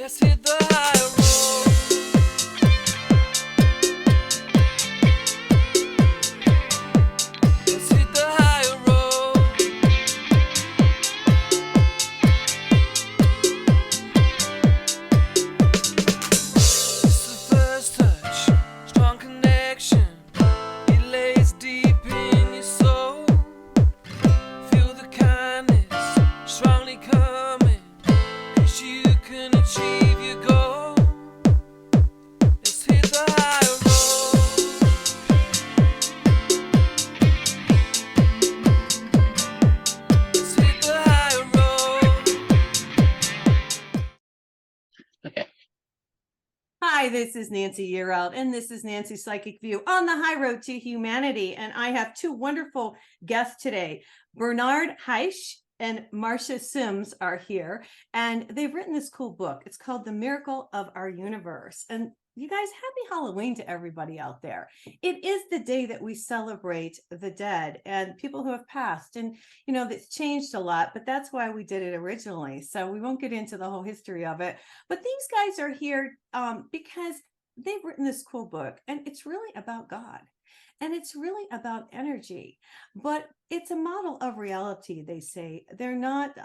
Let's hit the high road. Let's hit the high road. It's the first touch, strong connection. It lays deep in your soul. Feel the kindness strongly coming, 'cause you can achieve your goal. Let's hit the high road. Let's hit the high road. Okay. Hi, this is Nancy Yearout, and this is Nancy's Psychic View on the high road to humanity. And I have two wonderful guests today. Bernard Haisch and Marsha Sims are here, and they've written this cool book. It's called The Miracle of Our Universe. And you guys, happy Halloween to everybody out there. It is the day that we celebrate the dead and people who have passed. And, you know, it's changed a lot, but that's why we did it originally. So we won't get into the whole history of it. But these guys are here because they've written this cool book, and it's really about God. And it's really about energy, but it's a model of reality. They say they're not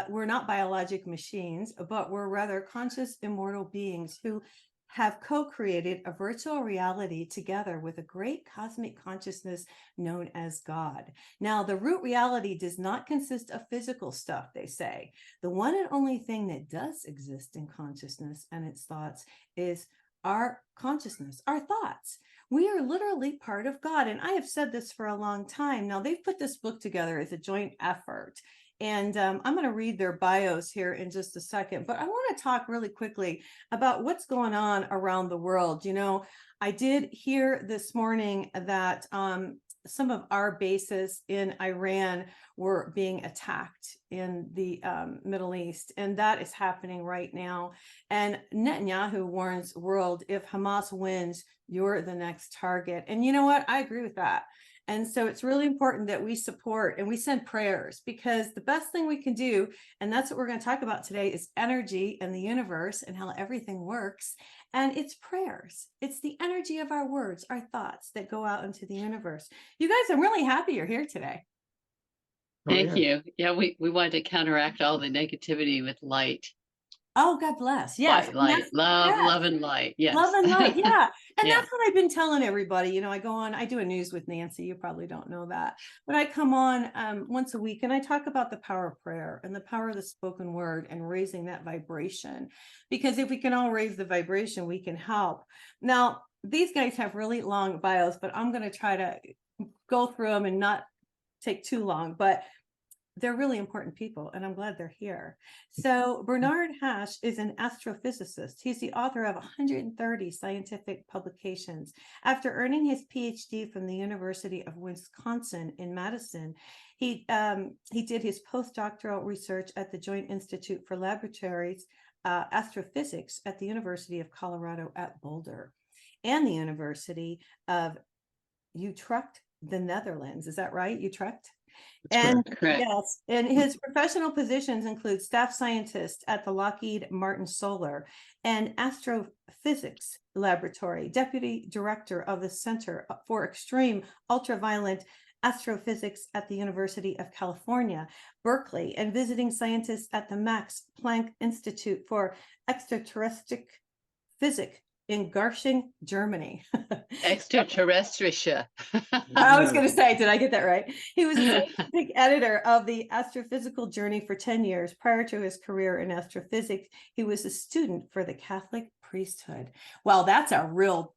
we're not biologic machines, but we're rather conscious, immortal beings who have co-created a virtual reality together with a great cosmic consciousness known as God. Now, the root reality does not consist of physical stuff, they say. The one and only thing that does exist in consciousness and its thoughts is our consciousness, our thoughts. We are literally part of God. And I have said this for a long time. Now, they've put this book together as a joint effort. And I'm going to read their bios here in just a second. But I want to talk really quickly about what's going on around the world. You know, I did hear this morning that some of our bases in Iran were being attacked in the Middle East, and that is happening right now. And Netanyahu warns world, if Hamas wins, you're the next target. And you know what? I agree with that. And so it's really important that we support and we send prayers, because the best thing we can do, and that's what we're going to talk about today, is energy and the universe and how everything works. And it's prayers. It's the energy of our words, our thoughts that go out into the universe. You guys, I'm really happy you're here today. Thank you. Yeah, we wanted to counteract all the negativity with light. Oh, God bless. Yes. Light, love, yes. love and light. Yes. Love and light. Yeah. And Yeah. that's what I've been telling everybody. You know, I go on, I do a news with Nancy. You probably don't know that, but I come on once a week and I talk about the power of prayer and the power of the spoken word and raising that vibration. Because if we can all raise the vibration, we can help. Now, these guys have really long bios, but I'm going to try to go through them and not take too long. But they're really important people, and I'm glad they're here. So Bernard Haisch is an astrophysicist. He's the author of 130 scientific publications. After earning his PhD from the University of Wisconsin in Madison, he did his postdoctoral research at the Joint Institute for Laboratories Astrophysics at the University of Colorado at Boulder and the University of Utrecht, the Netherlands. Is that right? Utrecht? And correct. yes, and his professional positions include staff scientist at the Lockheed Martin Solar and Astrophysics Laboratory, deputy director of the Center for Extreme Ultraviolet Astrophysics at the University of California, Berkeley, and visiting scientist at the Max Planck Institute for Extraterrestrial Physics in Garching, Germany. Extraterrestrial. I was going to say, did I get that right? He was a scientific editor of the Astrophysical Journey for 10 years. Prior to his career in astrophysics, he was a student for the Catholic priesthood. Well, that's a real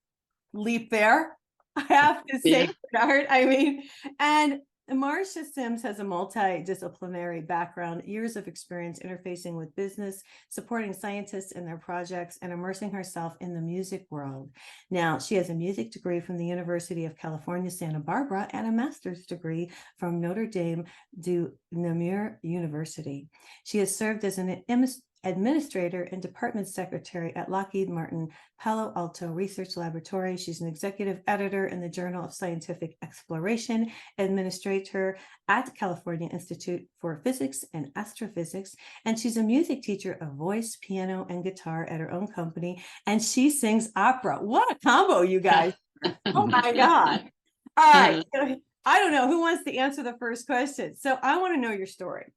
leap there, I have to say, Bernard. I mean, and Marsha Sims has a multidisciplinary background, years of experience interfacing with business, supporting scientists in their projects, and immersing herself in the music world. Now, she has a music degree from the University of California, Santa Barbara, and a master's degree from Notre Dame du Namur University. She has served as an administrator and department secretary at Lockheed Martin Palo Alto Research Laboratory. She's an executive editor in the Journal of Scientific Exploration, administrator at the California Institute for Physics and Astrophysics, and she's a music teacher of voice, piano, and guitar at her own company, and she sings opera. What a combo, you guys. Oh my God. All right. So I don't know who wants to answer the first question. So I want to know your story.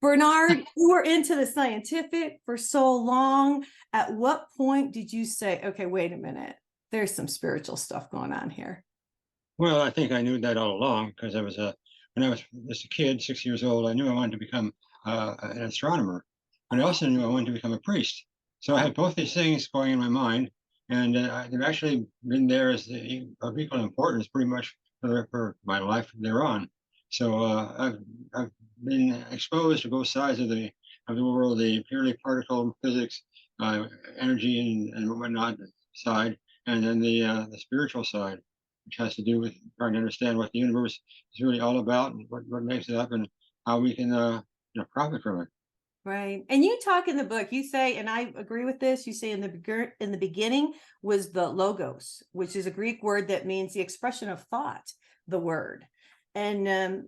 Bernard, you were into the scientific for so long. At what point did you say, okay, wait a minute, there's some spiritual stuff going on here? Well, I think I knew that all along because when I was just a kid, 6 years old, I knew I wanted to become an astronomer, but I also knew I wanted to become a priest. So I had both these things going in my mind, and they've actually been there of equal importance pretty much for my life thereon. So I've been exposed to both sides of the world, the purely particle physics, energy and whatnot side, and then the spiritual side, which has to do with trying to understand what the universe is really all about and what makes it up and how we can profit from it. Right. And you talk in the book, you say, and I agree with this, you say in the beginning was the logos, which is a Greek word that means the expression of thought, the word. And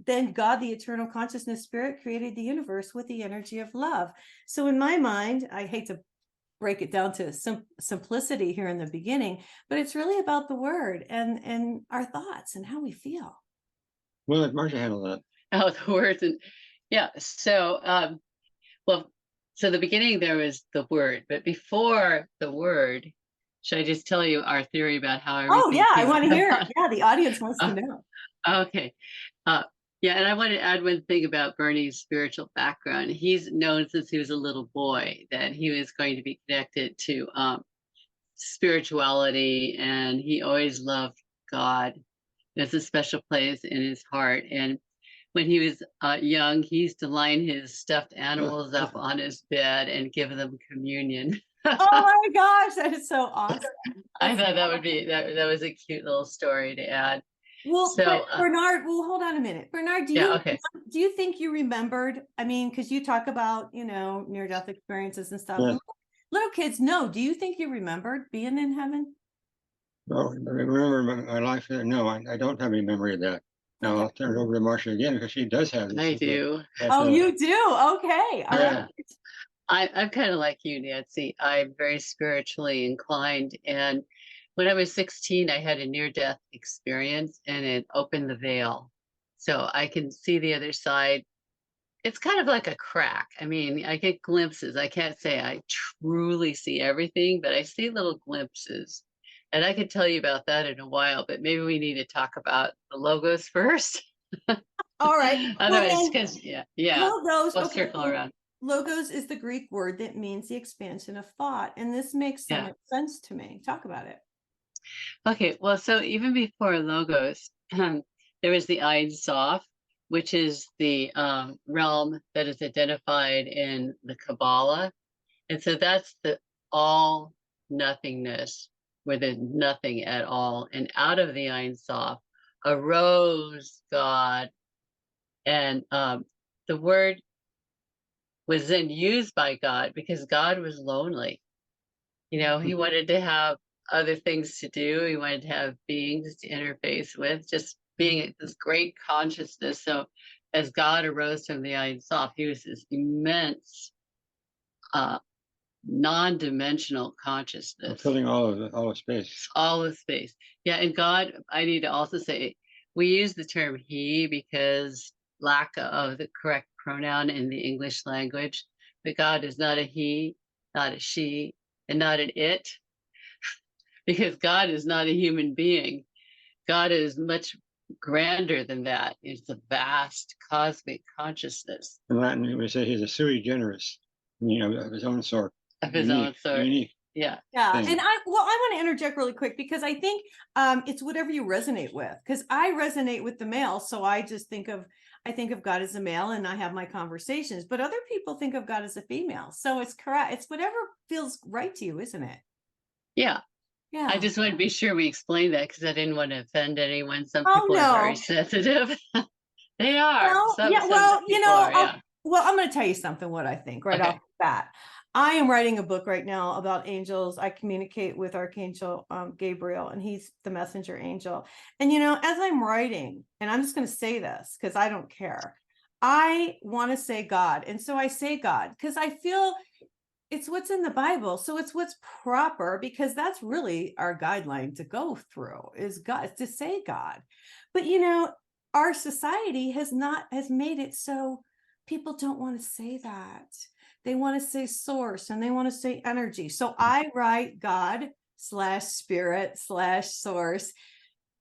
then God, the eternal consciousness spirit, created the universe with the energy of love. So in my mind, I hate to break it down to simplicity here in the beginning, but it's really about the word and our thoughts and how we feel. Well, let Marsha handle that. Oh, the words. And yeah. So, so the beginning there was the word, but before the word, should I just tell you our theory about how everything? Oh, yeah, I want to hear it. Yeah, the audience wants to know. Okay. Yeah, and I want to add one thing about Bernie's spiritual background. He's known since he was a little boy that he was going to be connected to spirituality, and he always loved God. There's a special place in his heart. And when he was young, he used to line his stuffed animals up on his bed and give them communion. Oh my gosh, that is so awesome. I thought that would be that was a cute little story to add. Well, So, but Bernard, well, hold on a minute. Bernard, do you think you remembered? I mean, because you talk about, near-death experiences and stuff. Yeah. Little kids know. Do you think you remembered being in heaven? Well, I remember my life there. No, I don't have any memory of that. Now I'll turn it over to Marsha again because she does have this. I do. Oh, you do? Okay. All right. I'm kind of like you, Nancy. I'm very spiritually inclined. And when I was 16, I had a near-death experience and it opened the veil. So I can see the other side. It's kind of like a crack. I mean, I get glimpses. I can't say I truly see everything, but I see little glimpses. And I could tell you about that in a while, but maybe we need to talk about the logos first. All right. Otherwise, because Logos, we'll circle around. Logos is the Greek word that means the expansion of thought. And this makes so much sense to me. Talk about it. Okay, well, so even before logos, there was the Ein Sof, which is the realm that is identified in the Kabbalah. And so that's the all nothingness, where there's nothing at all. And out of the Ein Sof arose God. And the word was then used by God because God was lonely. He wanted to have other things to do. He wanted to have beings to interface with, just being this great consciousness. So as God arose from the Ein Sof, he was this immense non-dimensional consciousness. Filling all of space. All of space. Yeah, and God, I need to also say, we use the term he because lack of the correct pronoun in the English language. But God is not a he, not a she, and not an it. Because God is not a human being. God is much grander than that. It's a vast cosmic consciousness. In Latin, we say he's a sui generis, of his own sort. Of his own sort. Unique. Yeah. And I want to interject really quick because I think it's whatever you resonate with. Because I resonate with the male, so I think of God as a male, and I have my conversations. But other people think of God as a female, so it's correct. It's whatever feels right to you, isn't it? Yeah. Yeah. I just want to be sure we explain that because I didn't want to offend anyone. Some people are very sensitive. They are. Well, Well, I'm going to tell you something, what I think right Okay. off the bat. I am writing a book right now about angels. I communicate with Archangel Gabriel, and he's the messenger angel. And, as I'm writing, and I'm just going to say this because I don't care, I want to say God. And so I say God because I feel it's what's in the Bible. So it's what's proper, because that's really our guideline to go through is God, to say God. But our society has made it so people don't want to say that. They want to say source and they want to say energy. So I write God/spirit/source,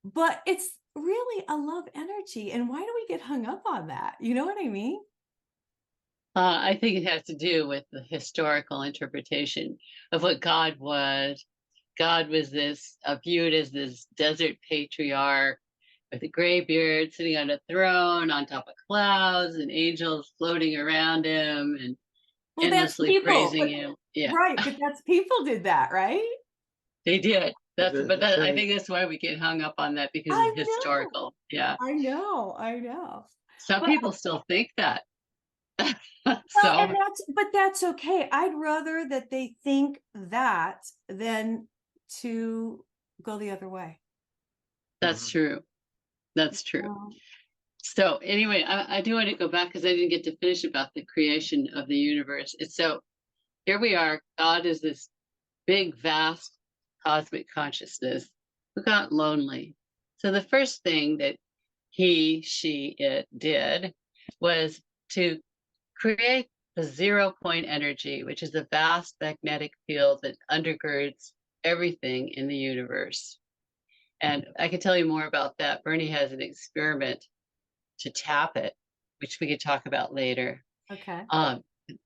but it's really a love energy. And why do we get hung up on that? You know what I mean? I think it has to do with the historical interpretation of what God was. God was viewed as this desert patriarch with a gray beard sitting on a throne on top of clouds and angels floating around him and Well, that's endlessly people, praising him. Yeah, right? But that's people did that, right? they did. I Certainly, think that's why we get hung up on that because I of know, historical. Yeah. I know. Some But people still think that. well, and So that's okay. I'd rather that they think that than to go the other way. that's true. That's true. Um, So anyway, I do want to go back because I didn't get to finish about the creation of the universe. It's so here we are. God is this big, vast cosmic consciousness who got lonely. So the first thing that he, she, it did was to create the 0 point energy, which is a vast magnetic field that undergirds everything in the universe. And I can tell you more about that. Bernie has an experiment to tap it, which we could talk about later. okay. Um,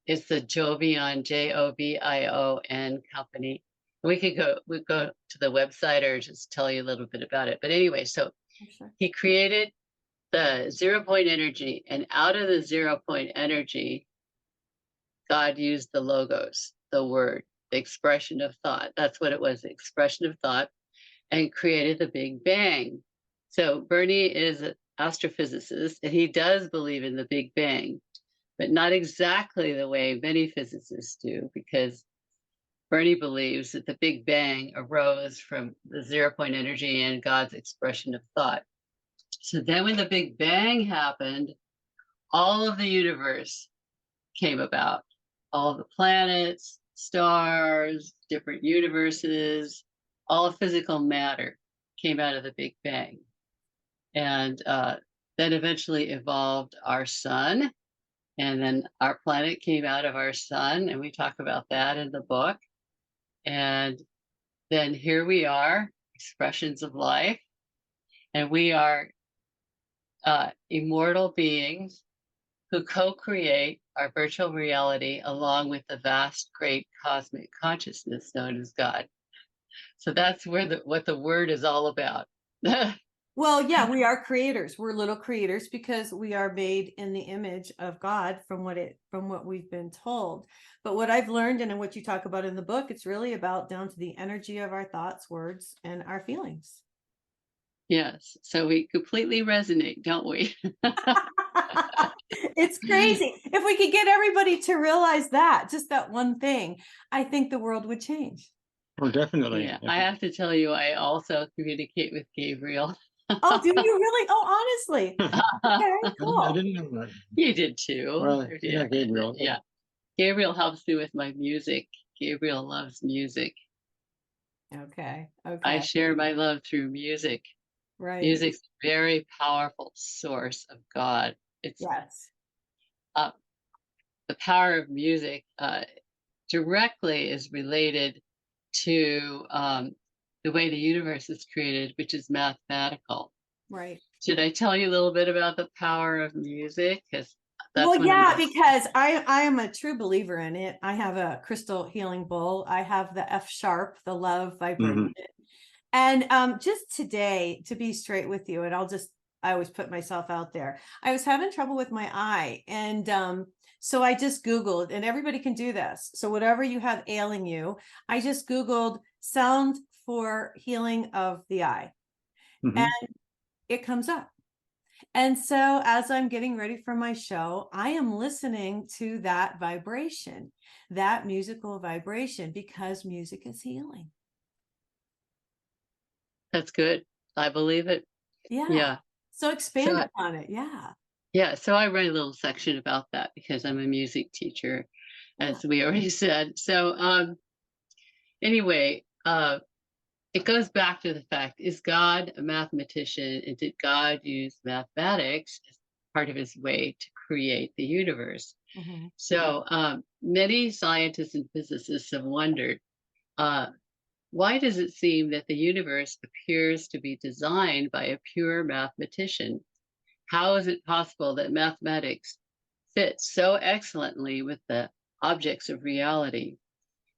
it's the Jovion, Jovion company. We go to the website or just tell you a little bit about it. But anyway, so Sure. he created the 0 point energy, and out of the 0 point energy, God used the logos, the word, the expression of thought. That's what it was, the expression of thought, and created the Big Bang. So Bernie is an astrophysicist, and he does believe in the Big Bang, but not exactly the way many physicists do, because Bernie believes that the Big Bang arose from the 0 point energy and God's expression of thought. So then when the Big Bang happened, all of the universe came about. All of the planets, stars, different universes, all physical matter came out of the Big Bang. And then eventually evolved our sun. And then our planet came out of our sun, and we talk about that in the book. And then here we are, expressions of life, and we are immortal beings who co-create our virtual reality along with the vast, great cosmic consciousness known as God. So that's where what the word is all about. Well, yeah, we are creators. We're little creators because we are made in the image of God from what we've been told. But what I've learned and what you talk about in the book, it's really about down to the energy of our thoughts, words, and our feelings. Yes. So we completely resonate, don't we? It's crazy. If we could get everybody to realize that, just that one thing, I think the world would change. well, definitely. Yeah. I have to tell you, I also communicate with Gabriel. Oh, do you really? Oh, honestly. Okay, I cool. didn't know that. You did too. Well, yeah, Gabriel. Yeah. Gabriel helps me with my music. Gabriel loves music. Okay. I Okay. share my love through music. Right. Music's a very powerful source of God. It's Yes. the power of music directly is related to the way the universe is created, which is mathematical. Right. Should I tell you a little bit about the power of music? Because Well, yeah, because I am a true believer in it. I have a crystal healing bowl. I have the F sharp, the love vibration. And just today, to be straight with you, and I always put myself out there. I was having trouble with my eye, and so I just Googled, and everybody can do this. So whatever you have ailing you, I just Googled sound for healing of the eye, Mhm. and it comes up. And so as I'm getting ready for my show, I am listening to that vibration, that musical vibration, because music is healing. That's good. I believe it. Yeah. Yeah. So So expand I- upon it. Yeah. yeah, so I write a little section about that because I'm a music teacher, Yeah. as we already said. So anyway, it goes back to the fact, is God a mathematician, and did God use mathematics as part of his way to create the universe? Mhm. So many scientists and physicists have wondered, uh, why does it seem that the universe appears to be designed by a pure mathematician? How is it possible that mathematics fits so excellently with the objects of reality?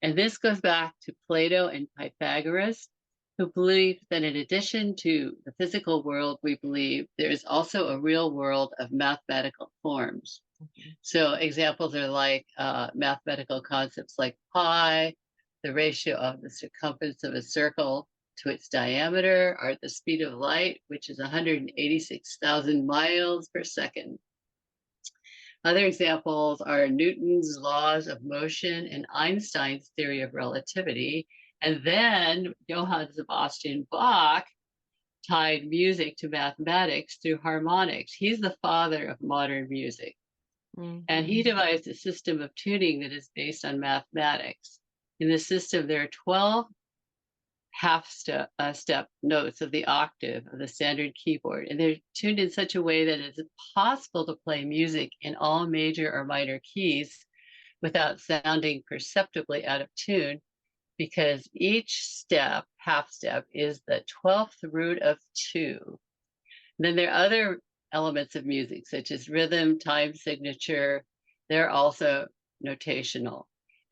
And this goes back to Plato and Pythagoras, who believed that in addition to the physical world we believe, there is also a real world of mathematical forms. Mhm. So examples are like mathematical concepts like pi, the ratio of the circumference of a circle to its diameter, or the speed of light, which is 186,000 miles per second. Other examples are Newton's laws of motion and Einstein's theory of relativity. And then Johann Sebastian Bach tied music to mathematics through harmonics. He's the father of modern music. And he Mhm. devised a system of tuning that is based on mathematics. In the system, there are 12 step notes of the octave of the standard keyboard, and they're tuned in such a way that it's possible to play music in all major or minor keys without sounding perceptibly out of tune, because each half step, is the 12th root of 2. Then there are other elements of music, such as rhythm, time signature. They're also notational.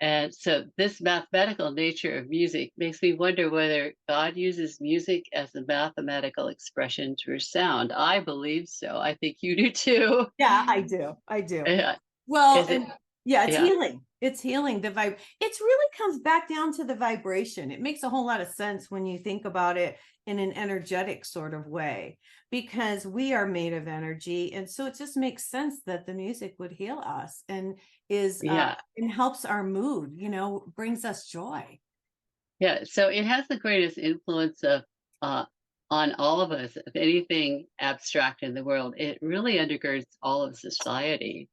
And so this mathematical nature of music makes me wonder whether God uses music as a mathematical expression through sound. I believe so. I think you do too. Yeah, I do. I do. Yeah. Well, Is it? and yeah, it's Yeah. healing. It's healing. It's really comes back down to the vibration. It makes a whole lot of sense when you think about it in an energetic sort of way, because we are made of energy. And so it just makes sense that the music would heal us and Yeah. and helps our mood, brings us joy. Yeah. So it has the greatest influence of uh, on all of us, of anything abstract in the world. It really undergirds all of society.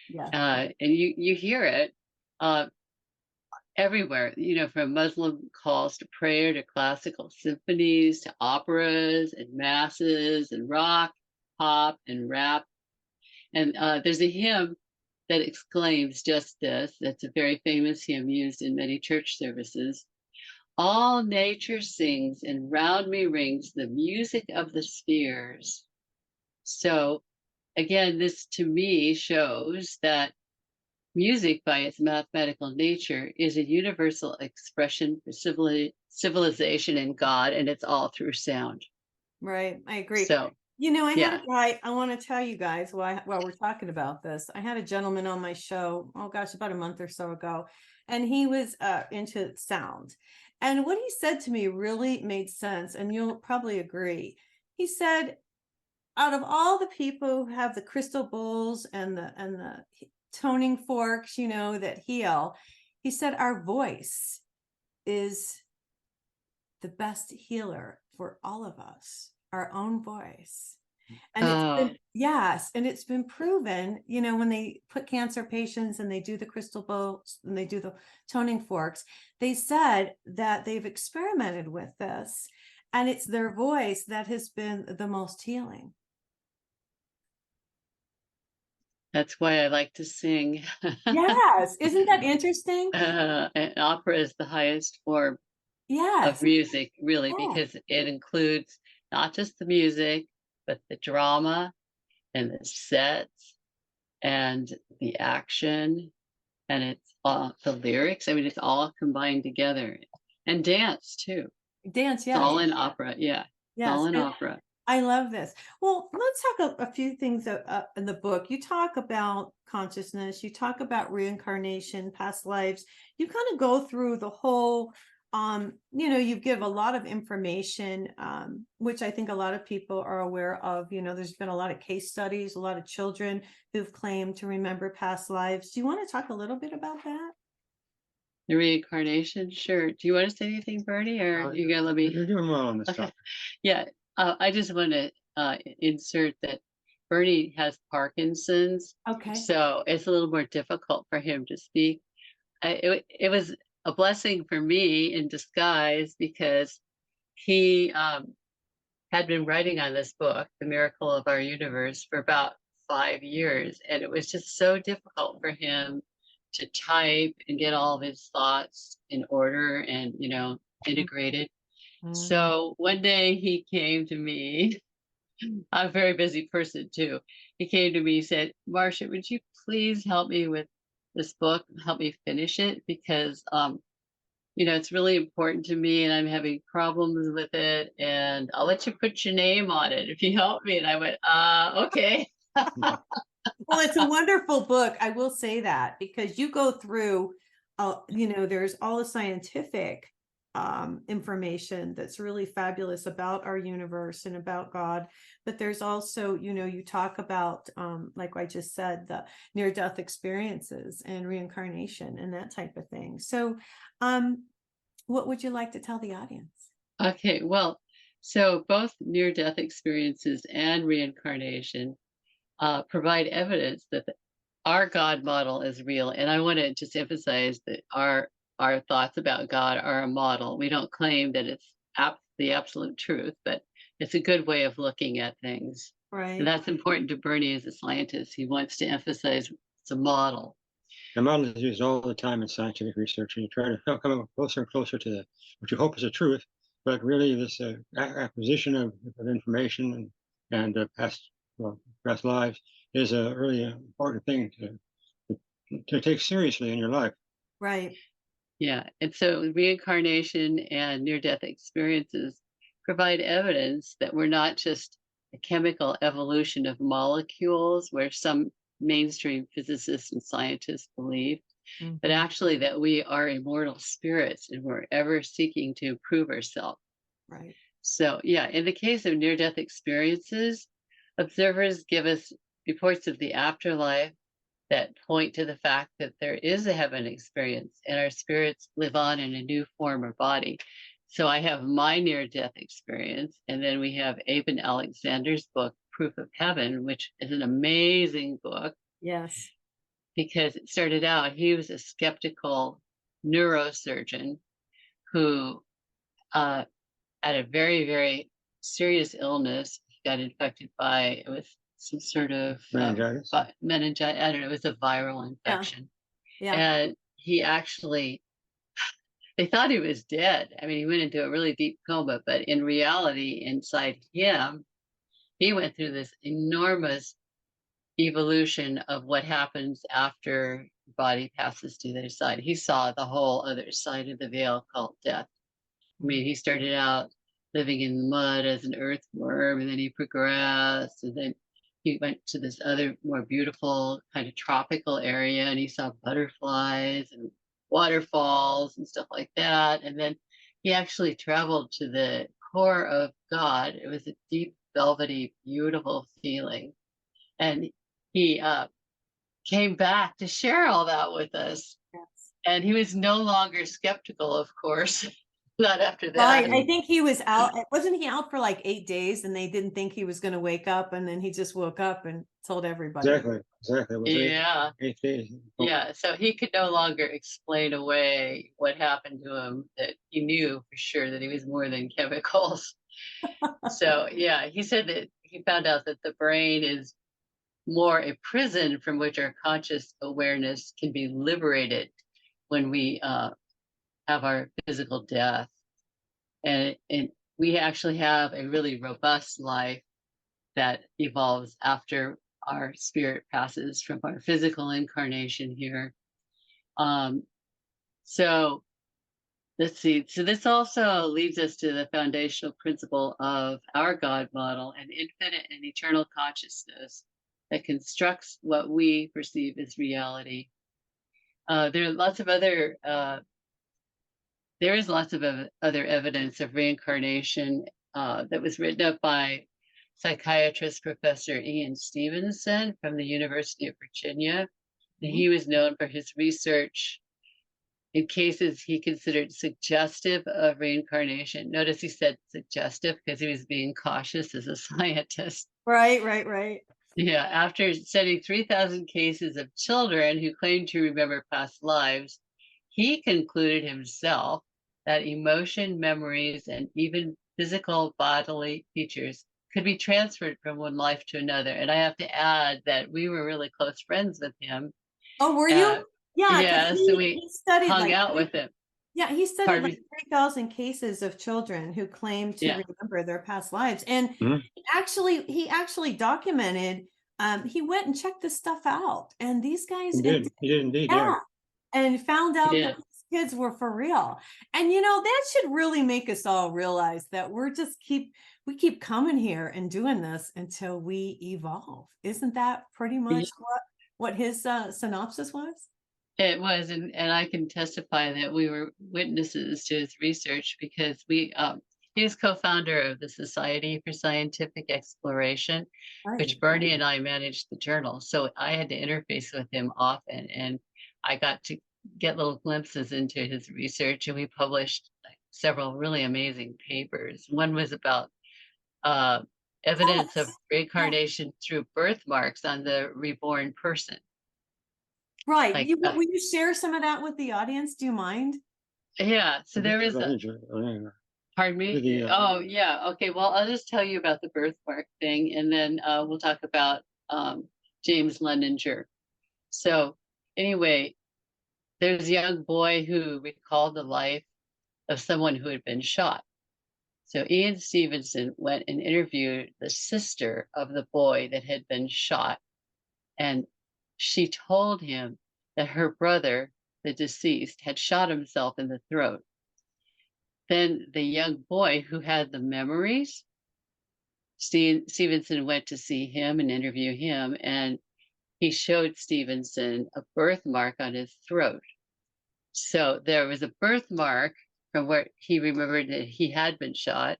Yeah. And you hear it uh, everywhere, from Muslim calls to prayer to classical symphonies to operas and masses and rock, pop and rap. And there's a hymn that exclaims just this. That's a very famous hymn used in many church services. All nature sings, and round me rings the music of the spheres. So again, this to me shows that music, by its mathematical nature, is a universal expression for civilization and God, and it's all through sound. Right. I agree. So, I had yeah. a guy, I want to tell you guys while we're talking about this. I had a gentleman on my show, oh gosh, about a month or so ago, and he was into sound. And what he said to me really made sense, and you'll probably agree. He said, out of all the people who have the crystal bowls and the toning forks, that heal, he said our voice is the best healer for all of us, our own voice. And it's Oh, been, yes, and it's been proven, when they put cancer patients and they do the crystal bowls and they do the toning forks, they said that they've experimented with this and it's their voice that has been the most healing. that's why I like to sing. Yes. Isn't that interesting? And opera is the highest form of Yes. music, really, Yes. because it includes not just the music, but the drama and the sets and the action, and it's all the lyrics. I mean, it's all combined together, and dance too. Dance. It's Yes. all in opera. Yeah, it's Yes. all in And opera. I love this. Well, let's talk a few things in the book. You talk about consciousness, you talk about reincarnation, past lives. You kind of go through the whole you give a lot of information, which I think a lot of people are aware of. There's been a lot of case studies, a lot of children who've claimed to remember past lives. Do you want to talk a little bit about that? The reincarnation, sure. Do you want to say anything, Bernie, or you gonna let me? You're doing well on this Okay. topic. Yeah, I just want to insert that Bernie has Parkinson's, Okay. so it's a little more difficult for him to speak. It was a blessing for me in disguise because he had been writing on this book, The Miracle of Our Universe, for about 5 years, and it was just so difficult for him to type and get all of his thoughts in order and integrated. Mm. So one day he came to me. I'm a very busy person too. He came to me and said, Marsha, would you please help me with this book, help me finish it? Because it's really important to me and I'm having problems with it. And I'll let you put your name on it if you help me. And I went, okay. Well, it's a wonderful book. I will say that because you go through, there's all the scientific information that's really fabulous about our universe and about God. But there's also, you talk about, like I just said, the near-death experiences and reincarnation and that type of thing. So, what would you like to tell the audience? Okay, well, so both near-death experiences and reincarnation provide evidence that our God model is real. And I want to just emphasize that our thoughts about God are a model. We don't claim that it's the absolute truth, but it's a good way of looking at things. Right. And that's important to Bernie as a scientist. He wants to emphasize it's a model. The model is used all the time in scientific research, and you try to come up closer and closer to what you hope is the truth. But really, this acquisition of information and past lives is a really important thing to take seriously in your life. Right. Yeah. And so reincarnation and near-death experiences provide evidence that we're not just a chemical evolution of molecules, where some mainstream physicists and scientists believe, but actually that we are immortal spirits and we're ever seeking to improve ourselves. Right. So, yeah, in the case of near-death experiences, observers give us reports of the afterlife that point to the fact that there is a heaven experience and our spirits live on in a new form or body. So I have my near-death experience, and then we have Aben Alexander's book, Proof of Heaven, which is an amazing book. Yes. Because it started out, he was a skeptical neurosurgeon who had a very, very serious illness. He got infected by, it was some sort of Meningitis. Meningitis. I don't know, it was a viral infection. Yeah. And he actually, they thought he was dead. I mean, he went into a really deep coma, but in reality, inside him, he went through this enormous evolution of what happens after the body passes to the other side. He saw the whole other side of the veil called death. I mean, he started out living in the mud as an earthworm, and then he progressed, and then he went to this other more beautiful kind of tropical area, and he saw butterflies and waterfalls and stuff like that. And then he actually traveled to the core of God. It was a deep, velvety, beautiful feeling. And he came back to share all that with us. Yes. And he was no longer skeptical, of course, not after that. Right. I think he was out. Wasn't he out for like 8 days and they didn't think he was going to wake up, and then he just woke up and told everybody. Exactly. It was Yeah. 8 days. Yeah. So he could no longer explain away what happened to him, that he knew for sure that he was more than chemicals. So, yeah, he said that he found out that the brain is more a prison from which our conscious awareness can be liberated when we have our physical death. And we actually have a really robust life that evolves after our spirit passes from our physical incarnation here. So let's see. So this also leads us to the foundational principle of our God model, an infinite and eternal consciousness that constructs what we perceive as reality. There are lots of other there is lots of other evidence of reincarnation that was written up by psychiatrist Professor Ian Stevenson from the University of Virginia. And he was known for his research in cases he considered suggestive of reincarnation. Notice he said suggestive because he was being cautious as a scientist. Right, right, right. Yeah, after studying 3,000 cases of children who claimed to remember past lives, he concluded himself that emotion, memories, and even physical bodily features could be transferred from one life to another. And I have to add that we were really close friends with him. Oh, were you? Yeah, because Yeah, so we he studied hung like out with him. yeah, he studied Pardon like me? 3,000 cases of children who claimed to Yeah. remember their past lives. And Mhm. he actually documented, he went and checked this stuff out. And these guys, He did. He did indeed. yeah, Yeah. and found out Yeah. that these kids were for real. And that should really make us all realize that we keep coming here and doing this until we evolve. Isn't that pretty much what his synopsis was? It was, and I can testify that we were witnesses to his research because he is co-founder of the Society for Scientific Exploration, which Right. Bernie and I managed the journal. So I had to interface with him often, and I got to get little glimpses into his research, and we published several really amazing papers. One was about evidence of Yes. reincarnation through birthmarks on the reborn person. Right. Like, Will you share some of that with the audience? Do you mind? yeah, so there is a, pardon With me? the, Oh, yeah. Okay. Well, I'll just tell you about the birthmark thing, and then we'll talk about James Leninger. So, anyway, there's a young boy who recalled the life of someone who had been shot. So, Ian Stevenson went and interviewed the sister of the boy that had been shot, and she told him that her brother, the deceased, had shot himself in the throat. Then the young boy who had the memories, Stevenson went to see him and interview him, and he showed Stevenson a birthmark on his throat. So there was a birthmark from where he remembered that he had been shot.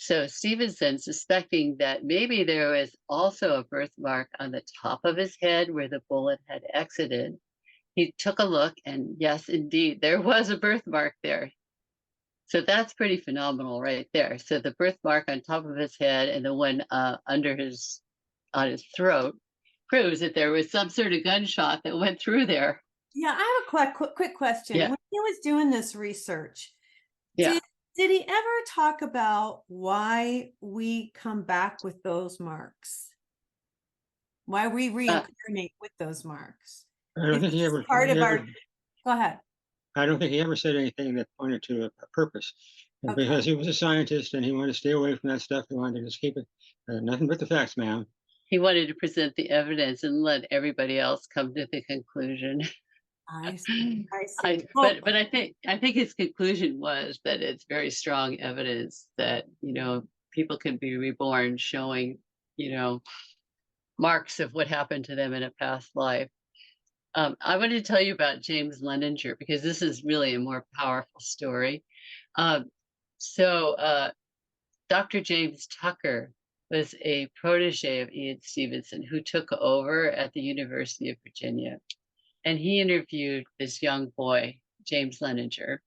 So Stevenson, suspecting that maybe there was also a birthmark on the top of his head where the bullet had exited, he took a look, and yes, indeed, there was a birthmark there. So that's pretty phenomenal right there. So the birthmark on top of his head and the one under on his throat proves that there was some sort of gunshot that went through there. Yeah, I have a quick question. Yeah. When he was doing this research, Yeah. did he ever talk about why we come back with those marks? Why we reincarnate with those marks? I don't Is think he this ever. part he of our? ever- Go ahead. I don't think he ever said anything that pointed to a purpose, Okay. because he was a scientist and he wanted to stay away from that stuff. He wanted to just keep it nothing but the facts, ma'am. He wanted to present the evidence and let everybody else come to the conclusion. I see. I see. But I think his conclusion was that it's very strong evidence that people can be reborn, showing marks of what happened to them in a past life. I wanted to tell you about James Leninger because this is really a more powerful story. So Dr. James Tucker was a protege of Ian Stevenson who took over at the University of Virginia. And he interviewed this young boy, James Leninger,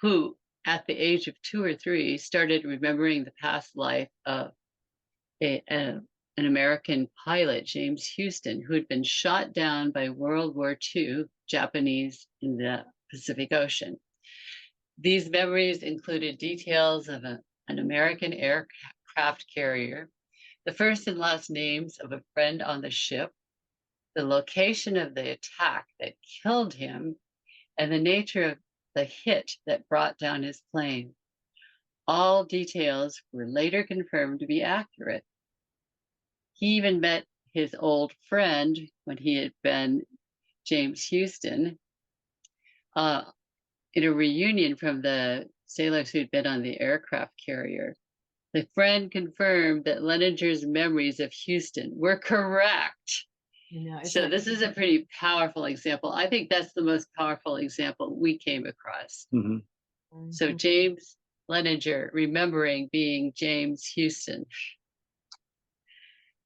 who at the age of 2 or 3 started remembering the past life of an American pilot, James Houston, who had been shot down by World War II Japanese in the Pacific Ocean. These memories included details of an American aircraft carrier, the first and last names of a friend on the ship, the location of the attack that killed him, and the nature of the hit that brought down his plane. All details were later confirmed to be accurate. He even met his old friend when he had been James Houston in a reunion from the sailors who'd been on the aircraft carrier. The friend confirmed that Leninger's memories of Houston were correct. You know, So this is a pretty powerful example. I think that's the most powerful example we came across. Hmm. So James Leninger remembering being James Houston.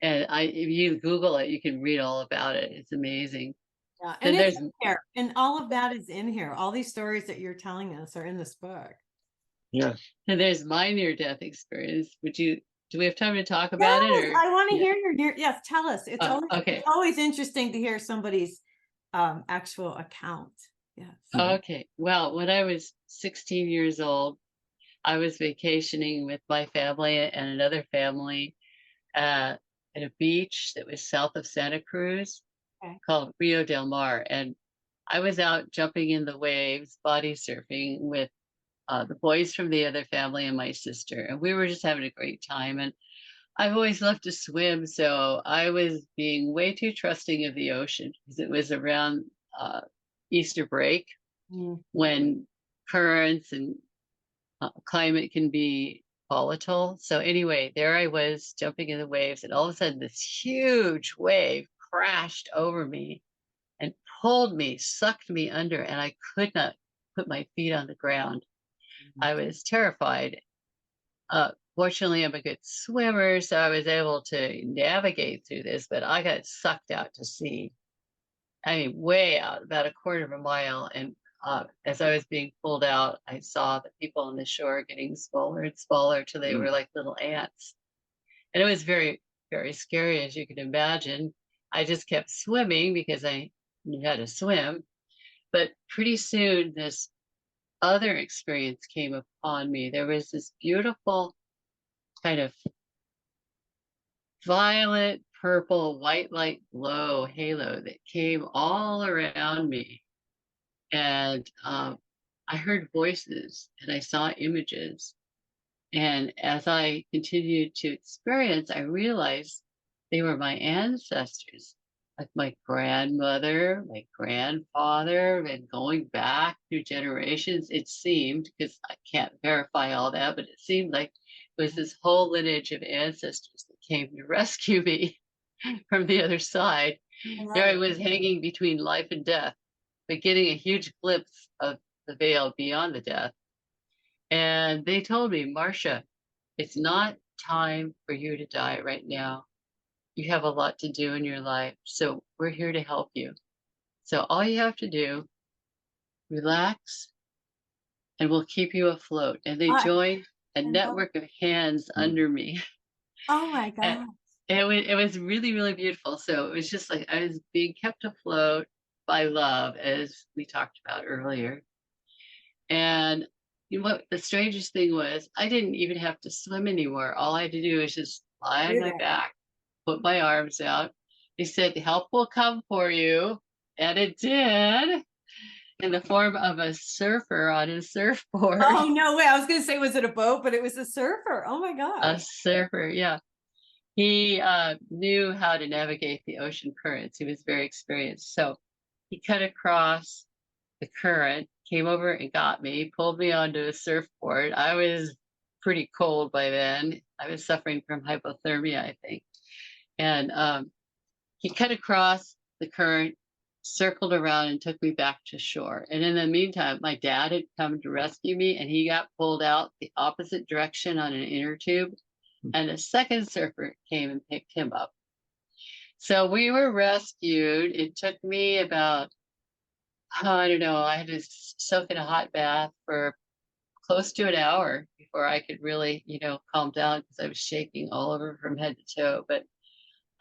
And if you Google it, you can read all about it. It's amazing. Yeah, Then and it's there's in here, and all of that is in here. All these stories that you're telling us are in this book. Yes. and there's my near-death experience. Do we have time to talk about it, Yes, or I want to yeah. hear yes, tell us. It's always Okay. it's always interesting to hear somebody's actual account. Yes. Okay. Well, when I was 16 years old, I was vacationing with my family and another family at a beach that was south of Santa Cruz Okay. called Rio del Mar. And I was out jumping in the waves, body surfing with the boys from the other family and my sister. And we were just having a great time. And I've always loved to swim. So I was being way too trusting of the ocean because it was around Easter break Mm. when currents and climate can be volatile. So anyway, there I was jumping in the waves, and all of a sudden this huge wave crashed over me and pulled me, sucked me under, and I could not put my feet on the ground. I was terrified. Fortunately, I'm a good swimmer, so I was able to navigate through this, but I got sucked out to sea. I mean, way out, about a quarter of a mile. And as I was being pulled out, I saw the people on the shore getting smaller and smaller till they were like little ants. And it was very, very scary, as you can imagine. I just kept swimming because I knew how to swim. But pretty soon, this other experience came upon me. There was this beautiful kind of violet, purple, white light glow halo that came all around me. And I heard voices and I saw images. And as I continued to experience, I realized they were my ancestors, like my grandmother, my grandfather, and going back through generations. It seemed, because I can't verify all that, but it seemed like it was this whole lineage of ancestors that came to rescue me from the other side. There I was hanging between life and death, but getting a huge glimpse of the veil beyond the death. And they told me, Marsha, it's not time for you to die right now. You have a lot to do in your life. So we're here to help you. So all you have to do, relax, and we'll keep you afloat. And they joined a network of hands under me. Oh my And God. it was really, really beautiful. So it was just like I was being kept afloat by love, as we talked about earlier. And you know what the strangest thing was? I didn't even have to swim anymore. All I had to do was just lie on my back, put my arms out. They said, help will come for you. And it did, in the form of a surfer on a surfboard. Oh no way. I was gonna say, was it a boat? But it was a surfer. Oh my A God. surfer, yeah. He knew how to navigate the ocean currents. He was very experienced. So he cut across the current, came over and got me, pulled me onto a surfboard. I was pretty cold by then. I was suffering from hypothermia, I think. And he cut across the current, circled around, and took me back to shore. And in the meantime, my dad had come to rescue me, and he got pulled out the opposite direction on an inner tube. And a second surfer came and picked him up. So we were rescued. It took me about, I don't know, I had to soak in a hot bath for close to an hour before I could really, calm down because I was shaking all over from head to toe. But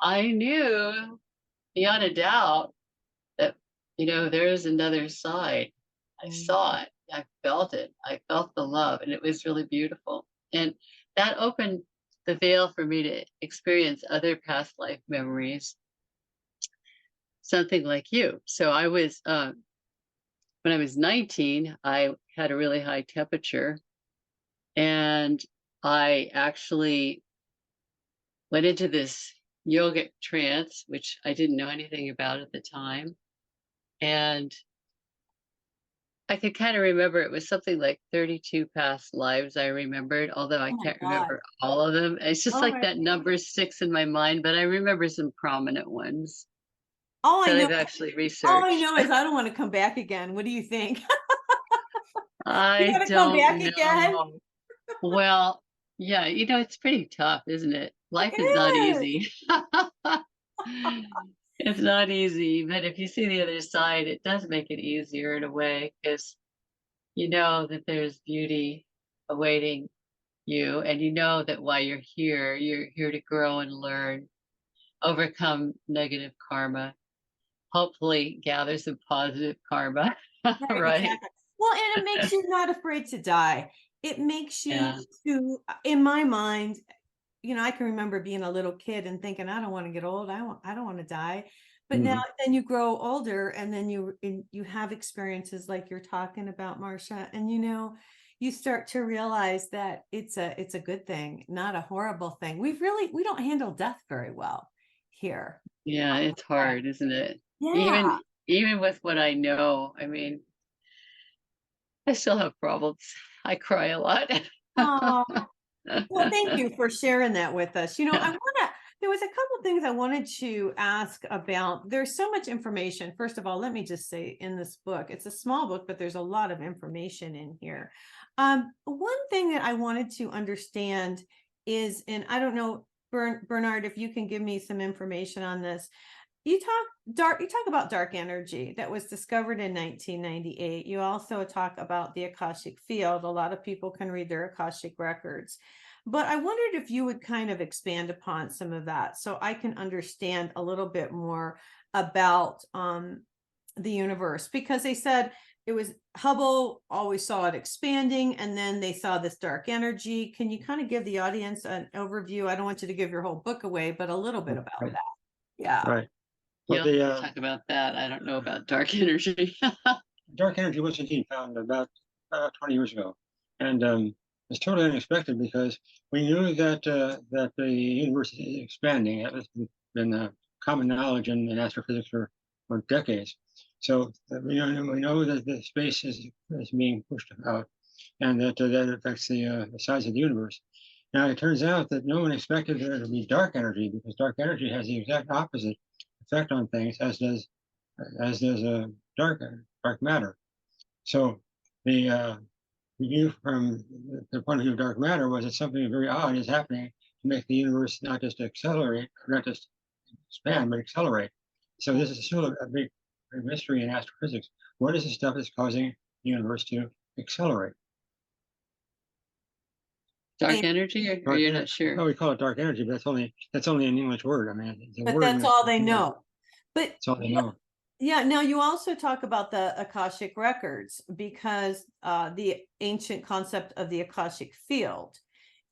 I knew beyond a doubt that, there's another side. I saw it. I felt it. I felt the love, and it was really beautiful. And that opened the veil for me to experience other past life memories, something like you. So I was, when I was 19, I had a really high temperature, and I actually went into this yogic trance, which I didn't know anything about at the time. And I could kind of remember it was something like 32 past lives I remembered, although I Oh my can't God. remember all of them. It's just Oh like my that number sticks in my mind, but I remember some prominent ones. All I that know, I've actually all I researched. know is I don't want to come back again. What do you think? You I want to come back don't again? know. Well, yeah, it's pretty tough, isn't it? It Life is not is. easy. It's not easy, but if you see the other side, it does make it easier in a way because you know that there's beauty awaiting you, and you know that while you're here to grow and learn, overcome negative karma, hopefully gather some positive karma, Right, right? exactly. Well, and it makes you not afraid to die. It makes you Yeah. to, in my mind, I can remember being a little kid and thinking, I don't want to get old. I don't want to die. But now Mhm. then you grow older and then you have experiences like you're talking about, Marsha, and you start to realize that it's a good thing, not a horrible thing. We don't handle death very well here. Yeah, it's hard, isn't it? Even Yeah. even with what I know, I mean, I still have problems. I cry a lot. Oh, well, thank you for sharing that with us. There was a couple things I wanted to ask about. There's so much information. First of all, let me just say in this book, it's a small book, but there's a lot of information in here. One thing that I wanted to understand is, and I don't know, Bernard, if you can give me some information on this. You talk about dark energy that was discovered in 1998. You also talk about the Akashic field. A lot of people can read their Akashic records. But I wondered if you would kind of expand upon some of that so I can understand a little bit more about the universe, because they said it was Hubble always saw it expanding, and then they saw this dark energy. Can you kind of give the audience an overview? I don't want you to give your whole book away, but a little bit about Right. that. Yeah. Right. Well, You'll have to the talk about that. I don't know about dark energy. dark energy was indeed found about 20 years ago, and it's totally unexpected because we knew that the universe is expanding. That has been common knowledge in astrophysics for decades. So we know that the space is being pushed out, and that affects the size of the universe. Now it turns out that no one expected there to be dark energy, because dark energy has the exact opposite effect on things as does dark matter. So the view from the point of view of dark matter was that something very odd is happening to make the universe not just accelerate, not just expand, but accelerate. So this is still a big mystery in astrophysics. What is the stuff that's causing the universe to accelerate? Dark And- energy, or Dark you're energy. not sure? Oh, we call it dark energy, but that's only an English word. I mean, the But word that's means all they know. But that's all they know. yeah, now you also talk about the Akashic records, because the ancient concept of the Akashic field.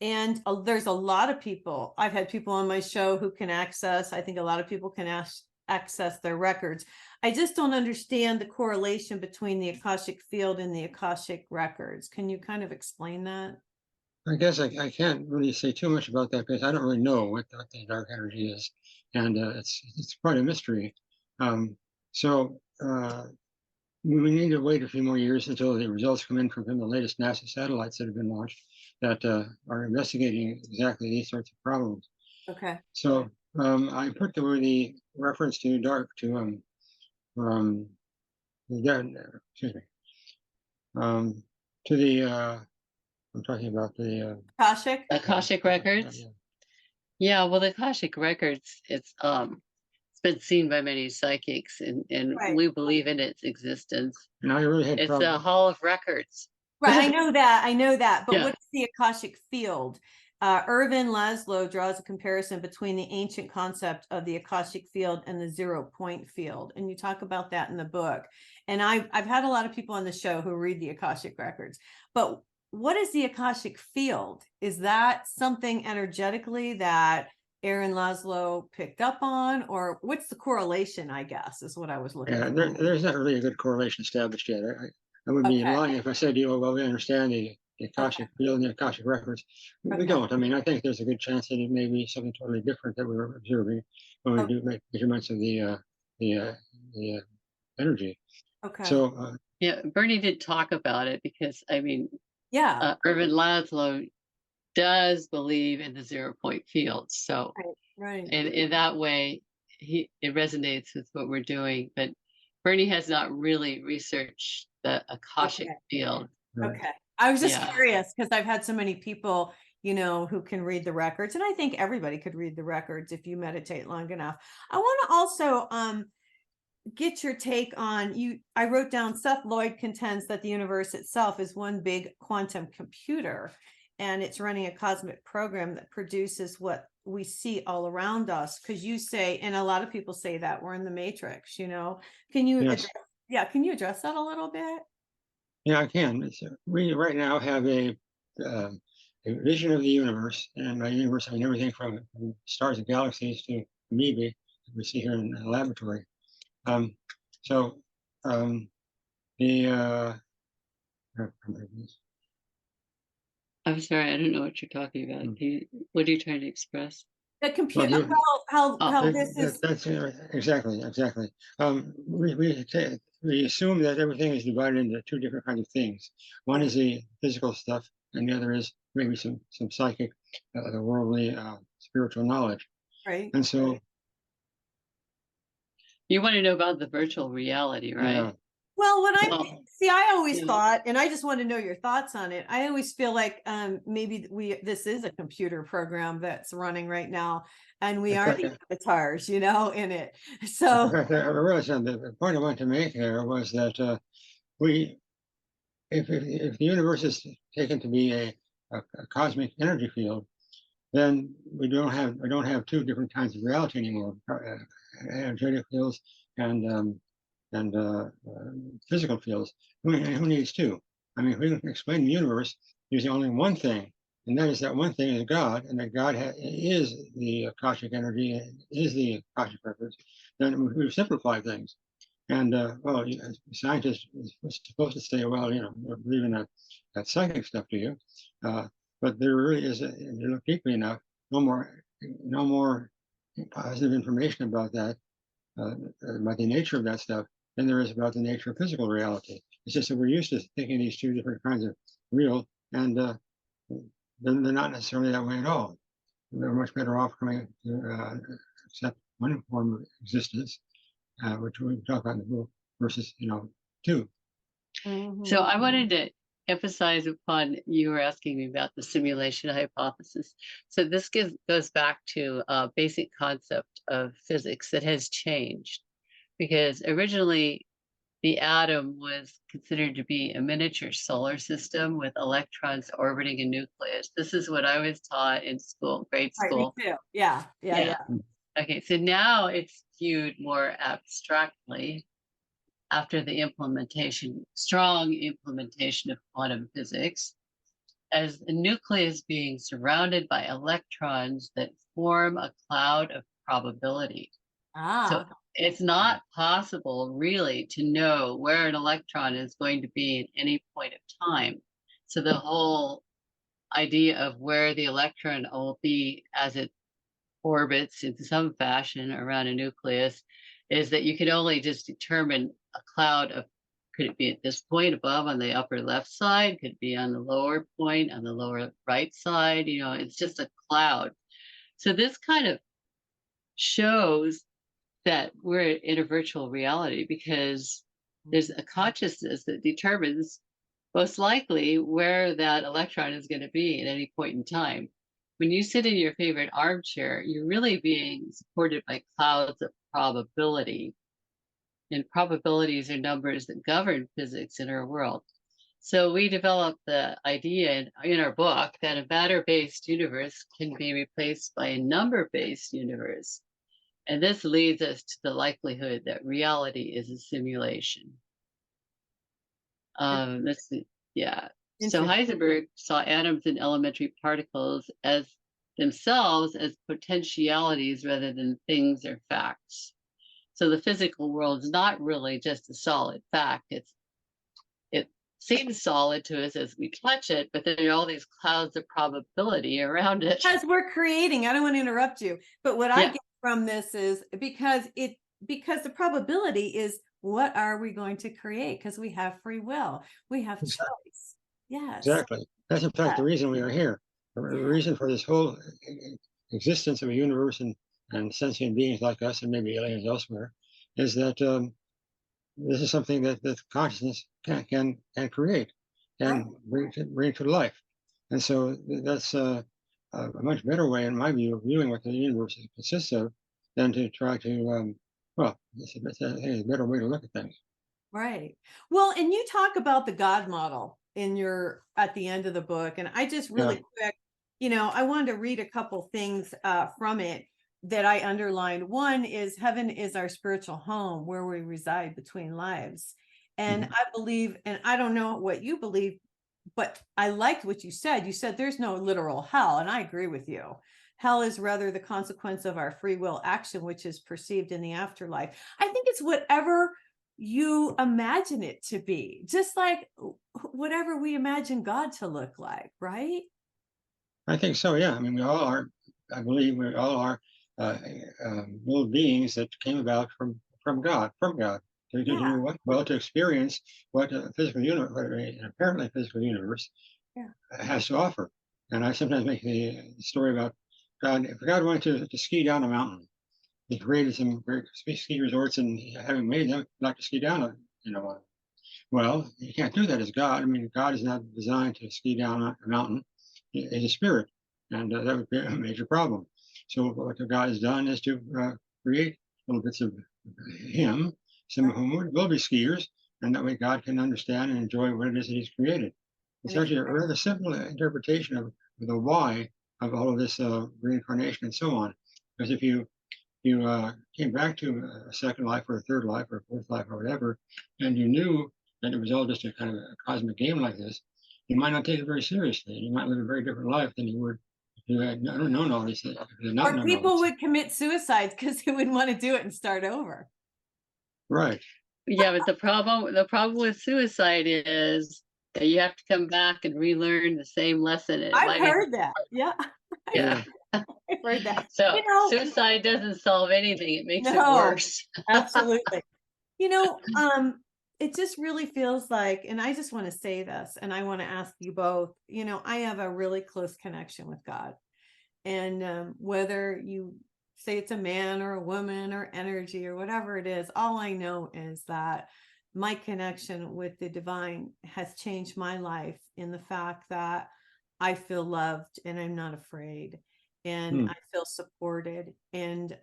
And there's a lot of people. I've had people on my show who can access, I think a lot of people can access their records. I just don't understand the correlation between the Akashic field and the Akashic records. Can you kind of explain that? I guess I can't really say too much about that because I don't really know what the dark energy is, and it's quite a mystery. Um, so we need to wait a few more years until the results come in from the latest NASA satellites that have been launched that are investigating exactly these sorts of problems. Okay. So I put the reference to um, excuse me, to the I'm talking about the Akashic? Akashic records? yeah. Yeah, well, the Akashic records, it's been seen by many psychics, and Right. we believe in its existence. Now I really had It's a problems. hall of records. Right, I know that. I know that. But Yeah. what is the Akashic field? Irvin Laszlo draws a comparison between the ancient concept of the Akashic field and the 0 point field. And you talk about that in the book. And I've had a lot of people on the show who read the Akashic records. But what is the Akashic field? Is that something energetically that Aaron Laszlo picked up on? Or what's the correlation, I guess, is what I was looking Yeah, for. there's not really a good correlation established yet. I would be Okay. lying if I said to you, oh, well, we understand the Okay. Akashic field and the Akashic records. We Okay. don't. I mean, I think there's a good chance that it may be something totally different that we're observing when we Okay. do make measurements of the energy. Okay. So Yeah, Bernie did talk about it because, I mean, Yeah. Irvin Laszlo does believe in the 0 point field. So Right. in that way, it resonates with what we're doing, but Bernie has not really researched the Akashic Okay. field. Right. Okay. I was just Yeah. curious because I've had so many people, who can read the records, and I think everybody could read the records if you meditate long enough. I want to also get your take on you. I wrote down Seth Lloyd contends that the universe itself is one big quantum computer, and it's running a cosmic program that produces what we see all around us. Because you say, and a lot of people say that we're in the matrix. Can you? Yes. Can you address that a little bit? Yeah, I can. We right now have a vision of the universe, and by universe I mean everything from stars and galaxies to amoeba that we see here in the laboratory. Um, so the I'm sorry, I don't know what you're talking about. What are you trying to express? The well, computer, how Oh. this is. that's exactly. We assume that everything is divided into two different kinds of things. One is the physical stuff, and the other is maybe some psychic, worldly, spiritual knowledge. Right. And so, You want to know about the virtual reality, right? yeah, Well, when I Well, see, I always yeah. thought, and I just want to know your thoughts on it. I always feel like maybe this is a computer program that's running right now, and we in are fact, the avatars, in it. in So fact, I realized that the point I wanted to make there was that we, if the universe is taken to be a cosmic energy field, then we don't have two different kinds of reality anymore: energetic fields and physical fields. Who needs two? I mean, if we can explain the universe using only one thing, and that is that one thing is God, and that God is the Akashic energy, is the Akashic records, then we've simplified things. And well, scientists are supposed to say, well, we're believing that psychic stuff to you, but there really is, if you look deeply enough, no more positive information about that, about the nature of that stuff, than there is about the nature of physical reality. It's just that we're used to thinking these two different kinds of real, and they're not necessarily that way at all. We're much better off coming to accept one form of existence, which we talk about in the book, versus two. So I wanted to emphasize upon you were asking me about the simulation hypothesis. So this goes back to a basic concept of physics that has changed, because originally the atom was considered to be a miniature solar system with electrons orbiting a nucleus. This is what I was taught in school, grade right, me school. too. Yeah. Okay, so now it's viewed more abstractly after the strong implementation of quantum physics, as the nucleus being surrounded by electrons that form a cloud of probability. So it's not possible really to know where an electron is going to be at any point of time. So the whole idea of where the electron will be as it orbits in some fashion around a nucleus is that you can only just determine a cloud of, could it be at this point above on the upper left side, could it be on the lower point on the lower right side, it's just a cloud. So this kind of shows that we're in a virtual reality because there's a consciousness that determines most likely where that electron is going to be at any point in time. When you sit in your favorite armchair, you're really being supported by clouds of probability. And probabilities are numbers that govern physics in our world. So we developed the idea in our book that a matter-based universe can be replaced by a number-based universe. And this leads us to the likelihood that reality is a simulation. Let's see. Yeah. So Heisenberg saw atoms and elementary particles as themselves as potentialities rather than things or facts. So the physical world is not really just a solid fact. It seems solid to us as we touch it, but there are all these clouds of probability around it. Because we're creating, I don't want to interrupt you, but what I get from this is because the probability is, what are we going to create? Because we have free will, we have choice. Yes, Exactly. That's in fact the reason we are here. The reason for this whole existence of a universe and and sentient beings like us and maybe aliens elsewhere, is that this is something that consciousness can create Right. and bring to life. And so that's a much better way, in my view, of viewing what the universe consists of than to try to, well, it's a better way to look at things. Right. Well, and you talk about the God model in your at the end of the book, and I just Yeah. really quick, I wanted to read a couple things from it that I underlined. One is heaven is our spiritual home where we reside between lives. And Mhm. I believe, and I don't know what you believe, but I liked what you said. You said there's no literal hell, and I agree with you. Hell is rather the consequence of our free will action, which is perceived in the afterlife. I think it's whatever you imagine it to be, just like whatever we imagine God to look like, right? I think so. Yeah. I mean, we all are. I believe we all are little beings that came about from God, to Yeah, do what? Well, to experience what a physical universe, an apparently physical universe, yeah, has to offer. And I sometimes make the story about God. If God wanted to ski down a mountain, he created some great ski resorts, and having made them, like to ski down well, you can't do that as God. I mean, God is not designed to ski down a mountain. He's a spirit, and that would be a major problem. So what the God has done is to create little bits of Him, some of right. whom will be skiers, and that way God can understand and enjoy what it is that He's created. It's And actually a rather simple interpretation of the why of all of this reincarnation and so on. Because if you came back to a second life or a third life or a fourth life or whatever, and you knew that it was all just a kind of a cosmic game like this, you might not take it very seriously. You might live a very different life than you would if you had known all these things. If you had not or known all people these things. would commit suicide because they wouldn't want to do it and start over. Right. Yeah, but the problem with suicide is that you have to come back and relearn the same lesson. It I've might even heard that. Yeah, yeah. I've heard that. So And suicide doesn't solve anything. It makes it no, worse. absolutely. You know, um, it just really feels like, and I just want to say this, and I want to ask you both, I have a really close connection with God. And whether you say it's a man or a woman or energy or whatever it is, all I know is that my connection with the divine has changed my life in the fact that I feel loved and I'm not afraid and Hmm. I feel supported and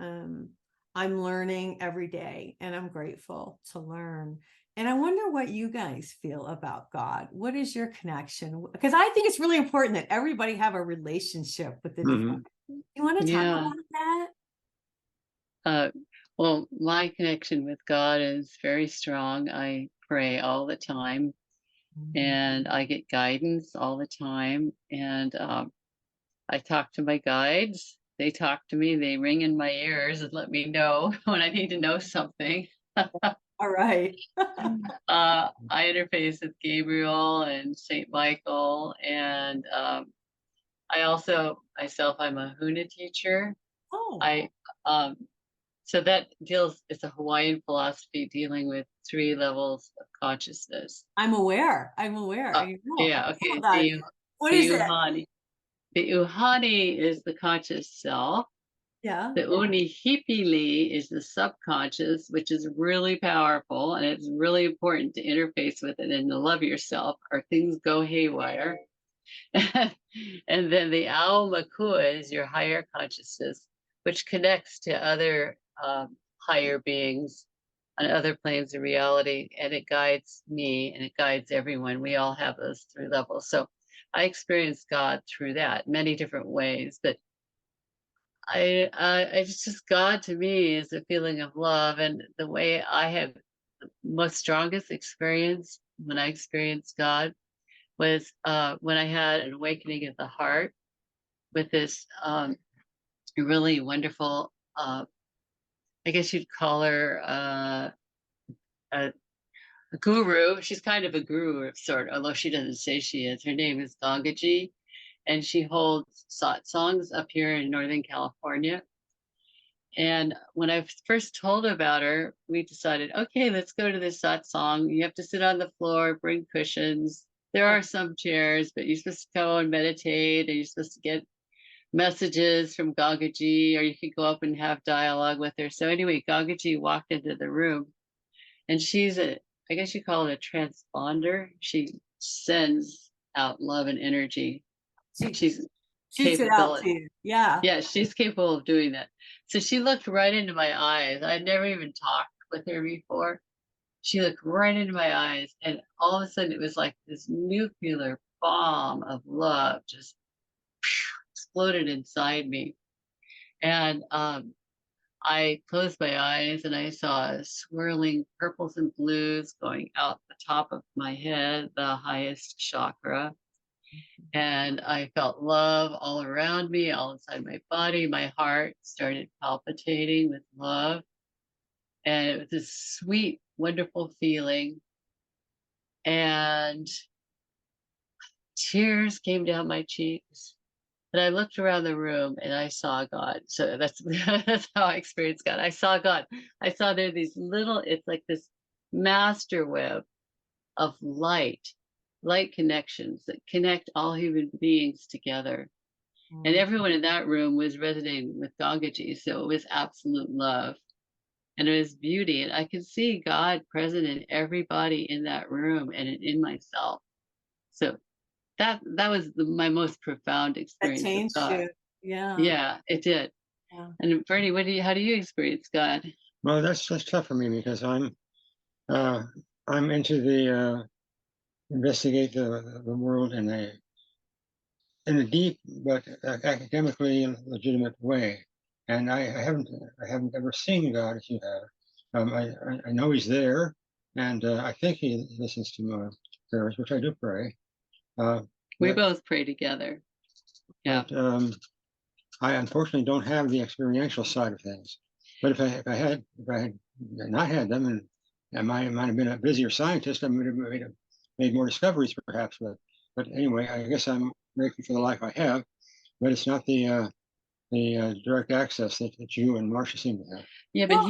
I'm learning every day and I'm grateful to learn. And I wonder what you guys feel about God. What is your connection? Because I think it's really important that everybody have a relationship with the divine. Mhm. You want to talk Yeah. about that? Uh, well, my connection with God is very strong. I pray all the time and I get guidance all the time. And I talk to my guides. They talk to me, they ring in my ears and let me know when I need to know something. All right. I interface with Gabriel and Saint Michael, and I also myself I'm a Huna teacher. Oh, I um, so that deals it's a Hawaiian philosophy dealing with three levels of consciousness. I'm aware. I'm aware. Uh, I yeah, know okay. about it. What The is it? Uhani. The Uhani is the conscious self. Yeah. The Unihipili is the subconscious, which is really powerful, and it's really important to interface with it and to love yourself, or things go haywire. And then the Aumakua is your higher consciousness, which connects to other higher beings on other planes of reality, and it guides me and it guides everyone. We all have those three levels. So I experience God through that many different ways, but it's just God to me is a feeling of love, and the way I have the most strongest experience when I experienced God was when I had an awakening of the heart with this really wonderful, I guess you'd call her a, a guru. She's kind of a guru of sort, although she doesn't say she is. Her name is Gangaji, and she holds satsangs up here in Northern California. And when I first told about her, we decided, okay, let's go to this satsang. You have to sit on the floor, bring cushions. There are some chairs, but you're supposed to go and meditate, and you're supposed to get messages from Gagaji, or you could go up and have dialogue with her. So anyway, Gagaji walked into the room, and she's I guess you call it a transponder. She sends out love and energy. She She's shoots it out capable. to you. Yeah. Yeah, she's capable of doing that. So she looked right into my eyes. I'd never even talked with her before. She looked right into my eyes, and all of a sudden it was like this nuclear bomb of love just exploded inside me. And I closed my eyes and I saw swirling purples and blues going out the top of my head, the highest chakra. And I felt love all around me, all inside my body. My heart started palpitating with love. And it was this sweet, wonderful feeling. And tears came down my cheeks. And I looked around the room and I saw God. So that's that's how I experienced God. I saw God. I saw there these little, it's like this master web of light connections that connect all human beings together. And everyone in that room was resonating with Gagaji. So it was absolute love. And it was beauty. And I could see God present in everybody in that room and in myself. So that was my most profound That experience of changed God. you. Yeah. Yeah, it did. Yeah. And Bernie, how do you experience God? Well, that's tough for me because I'm into the investigate the world in a deep but academically legitimate way, and I haven't ever seen God as you have. I know He's there, and I think He listens to my prayers, which I do pray. We But, both pray together. Yeah. but I unfortunately don't have the experiential side of things. But if I had not had them, and I might have been a busier scientist, I might have made more discoveries, perhaps. But anyway, I guess I'm grateful for the life I have. But it's not the direct access that you and Marsha seem to have. Yeah, but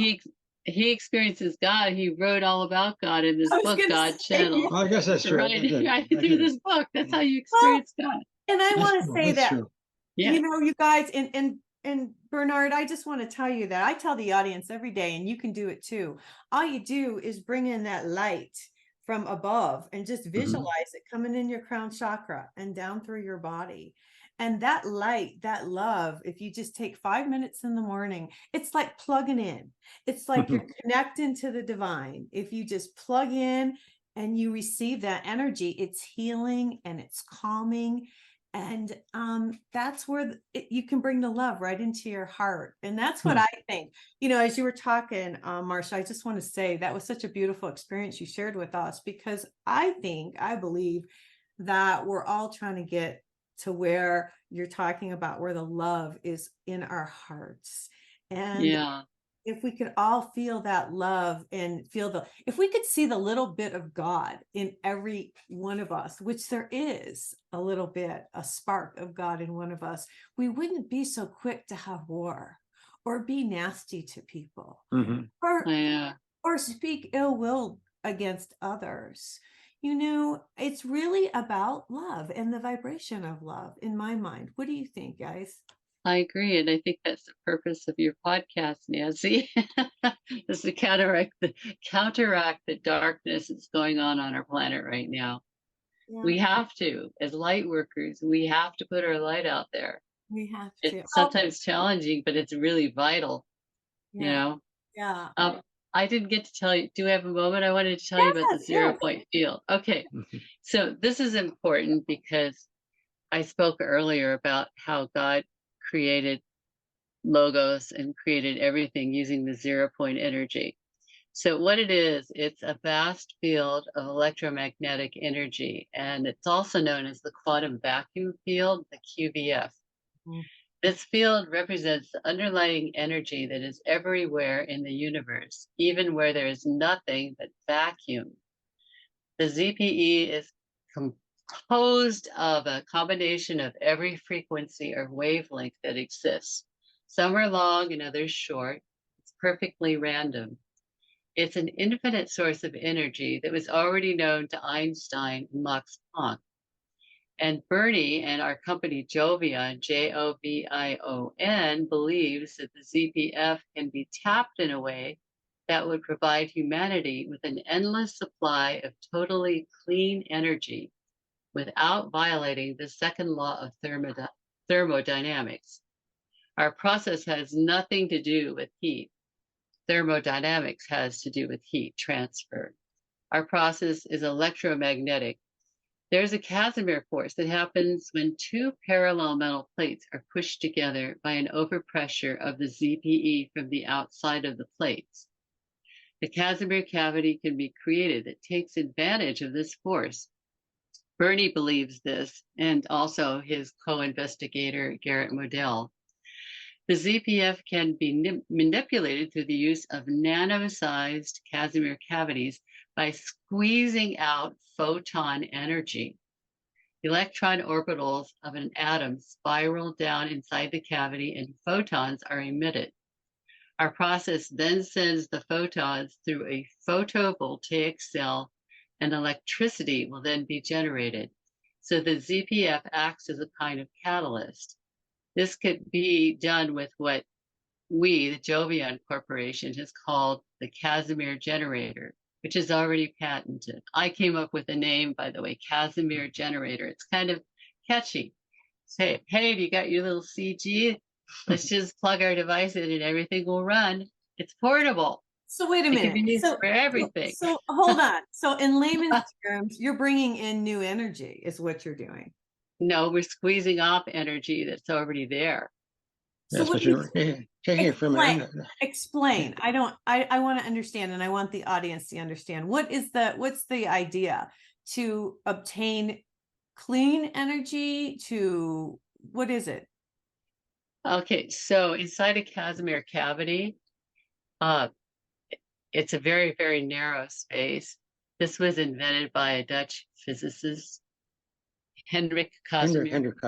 he experiences God. He wrote all about God in this I was book, gonna God say, Channel. Well, I guess that's true. Right, right, I through did. this book. That's how you Well, experience God. and I want to say That's that, true. Yeah. you know, you guys, and Bernard, I just want to tell you that I tell the audience every day, and you can do it too. All you do is bring in that light from above and just visualize it coming in your crown chakra and down through your body. And that light, that love, if you just take 5 minutes in the morning, it's like plugging in. It's like you're connecting to the divine. If you just plug in and you receive that energy, it's healing and it's calming. And that's where you can bring the love right into your heart. And that's what I think. You know, as you were talking, Marsha, I just want to say that was such a beautiful experience you shared with us, because I believe that we're all trying to get to where you're talking about, where the love is in our hearts. And Yeah. if we could all feel that love and if we could see the little bit of God in every one of us, which there is a little bit, a spark of God in one of us, we wouldn't be so quick to have war or be nasty to people Yeah. or speak ill will against others. You know, it's really about love and the vibration of love in my mind. What do you think, guys? I agree. And I think that's the purpose of your podcast, Nancy, is to counteract the darkness that's going on our planet right now. Yeah, We have to, as light workers, we have to put our light out there. we have to. It's sometimes challenging, but it's really vital, you Yeah. know? Yeah. I didn't get to tell you, do I have a moment? I wanted to tell you about the Yes, 0 point field. Okay. So this is important because I spoke earlier about how God created logos and created everything using the 0 point energy. So what it is, it's a vast field of electromagnetic energy, and it's also known as the quantum vacuum field, the QVF. Mhm. This field represents the underlying energy that is everywhere in the universe, even where there is nothing but vacuum. The ZPE is composed of a combination of every frequency or wavelength that exists. Some are long and others short. It's perfectly random. It's an infinite source of energy that was already known to Einstein and Max Planck. And Bernie and our company Jovion, Jovion, believes that the ZPF can be tapped in a way that would provide humanity with an endless supply of totally clean energy without violating the second law of thermodynamics. Our process has nothing to do with heat. Thermodynamics has to do with heat transfer. Our process is electromagnetic. There's a Casimir force that happens when two parallel metal plates are pushed together by an overpressure of the ZPE from the outside of the plates. The Casimir cavity can be created that takes advantage of this force. Bernie believes this, and also his co-investigator, Garrett Modell. The ZPF can be manipulated through the use of nano-sized Casimir cavities by squeezing out photon energy. Electron orbitals of an atom spiral down inside the cavity and photons are emitted. Our process then sends the photons through a photovoltaic cell and electricity will then be generated. So the ZPF acts as a kind of catalyst. This could be done with what we, the Jovion Corporation, has called the Casimir generator, which is already patented. I came up with the name, by the way, Casimir generator. It's kind of catchy. Say, hey, have you got your little CG? Let's just plug our device in and everything will run. It's portable. So wait a It can minute. be used for everything. So hold on. So in layman's terms, you're bringing in new energy is what you're doing. No, we're squeezing off energy that's already there. So That's what what do you- you're taking it from. Explain. I want to understand, and I want the audience to understand. What's the idea? To obtain clean energy? What is it? Okay, so inside a Casimir cavity, it's a very, very narrow space. This was invented by a Dutch physicist, Hendrik Casimir.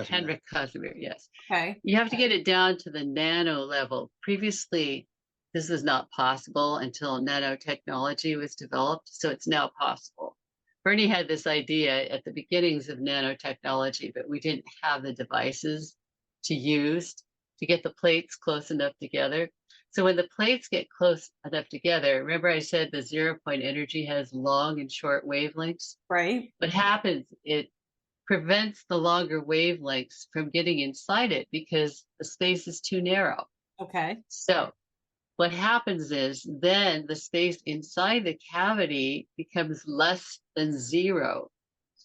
Hendrik Casimir, yes. Okay. You have to get it down to the nano level. Previously, this was not possible until nanotechnology was developed, so it's now possible. Bernie had this idea at the beginnings of nanotechnology, but we didn't have the devices to use to get the plates close enough together. So when the plates get close enough together, remember I said the 0-point energy has long and short wavelengths? Right. What happens, it prevents the longer wavelengths from getting inside it because the space is too narrow. Okay. So what happens is then the space inside the cavity becomes less than zero.